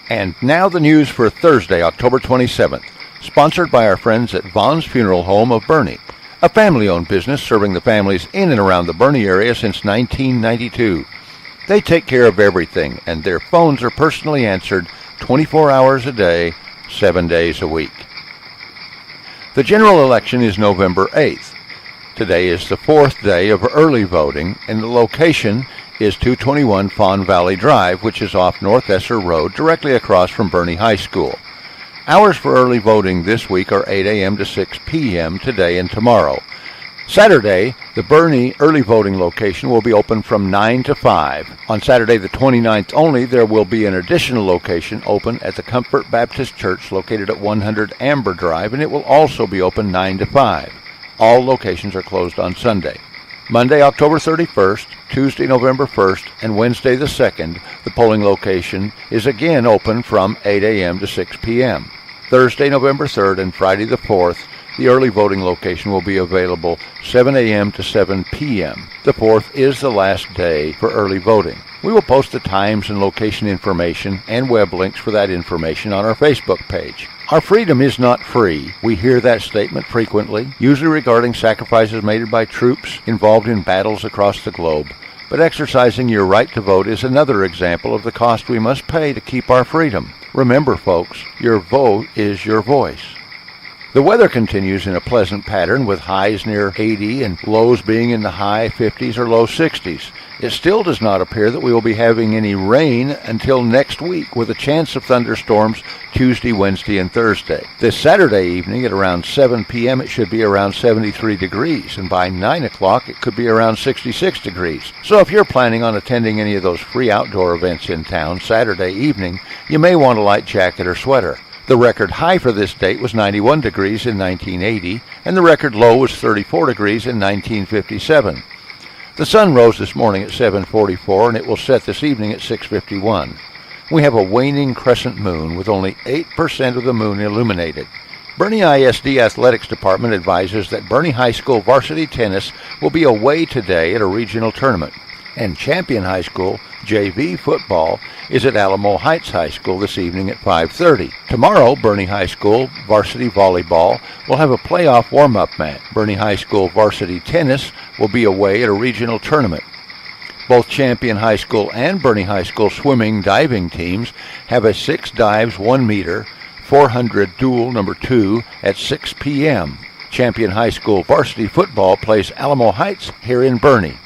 And now the news for Thursday, October 27th, sponsored by our friends at Vaughn's Funeral Home of Boerne, a family-owned business serving the families in and around the Boerne area since 1992. They take care of everything, and their phones are personally answered 24 hours a day, 7 days a week. The general election is November 8th. Today is the fourth day of early voting, and the location is 221 Fawn Valley Drive, which is off North Esser Road, directly across from Boerne High School. Hours for early voting this week are 8 a.m. to 6 p.m. today and tomorrow. Saturday, the Boerne early voting location will be open from 9 to 5. On Saturday the 29th only, there will be an additional location open at the Comfort Baptist Church located at 100 Amber Drive, and it will also be open 9 to 5. All locations are closed on Sunday. Monday, October 31st, Tuesday, November 1st, and Wednesday the 2nd, the polling location is again open from 8 a.m. to 6 p.m. Thursday, November 3rd, and Friday the 4th, the early voting location will be available 7 a.m. to 7 p.m. The 4th is the last day for early voting. We will post the times and location information and web links for that information on our Facebook page. Our freedom is not free. We hear that statement frequently, usually regarding sacrifices made by troops involved in battles across the globe. But exercising your right to vote is another example of the cost we must pay to keep our freedom. Remember, folks, your vote is your voice. The weather continues in a pleasant pattern with highs near 80 and lows being in the high 50s or low 60s. It still does not appear that we will be having any rain until next week, with a chance of thunderstorms Tuesday, Wednesday, and Thursday. This Saturday evening at around 7 p.m. it should be around 73 degrees, and by 9 o'clock it could be around 66 degrees. So if you're planning on attending any of those free outdoor events in town Saturday evening, you may want a light jacket or sweater. The record high for this date was 91 degrees in 1980, and the record low was 34 degrees in 1957. The sun rose this morning at 7:44, and it will set this evening at 6:51. We have a waning crescent moon with only 8% of the moon illuminated. Boerne ISD Athletics Department advises that Boerne High School varsity tennis will be away today at a regional tournament, and Champion High School JV football is at Alamo Heights High School this evening at 5:30. Tomorrow, Boerne High School varsity volleyball will have a playoff warm-up match. Boerne High School varsity tennis will be away at a regional tournament. Both Champion High School and Boerne High School swimming diving teams have a 6 dives 1 meter 400 duel number 2 at 6 p.m. Champion High School varsity football plays Alamo Heights here in Boerne.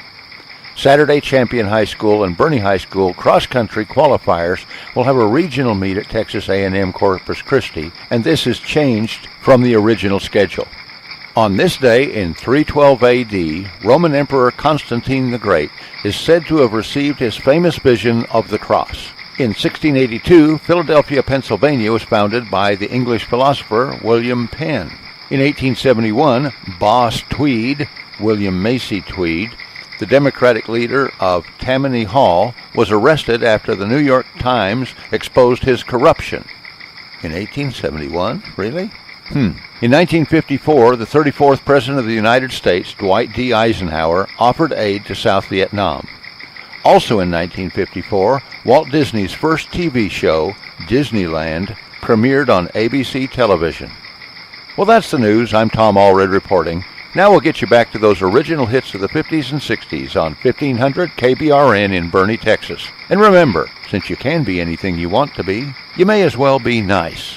Saturday, Champion High School and Boerne High School cross-country qualifiers will have a regional meet at Texas A&M Corpus Christi, and this is changed from the original schedule. On this day in 312 A.D., Roman Emperor Constantine the Great is said to have received his famous vision of the cross. In 1682, Philadelphia, Pennsylvania was founded by the English philosopher William Penn. In 1871, Boss Tweed, William Macy Tweed, the Democratic leader of Tammany Hall, was arrested after the New York Times exposed his corruption. In 1871? Really? In 1954, the 34th President of the United States, Dwight D. Eisenhower, offered aid to South Vietnam. Also in 1954, Walt Disney's first TV show, Disneyland, premiered on ABC television. Well, that's the news. I'm Tom Allred reporting. Now we'll get you back to those original hits of the 50s and 60s on 1500 KBRN in Boerne, Texas. And remember, since you can be anything you want to be, you may as well be nice.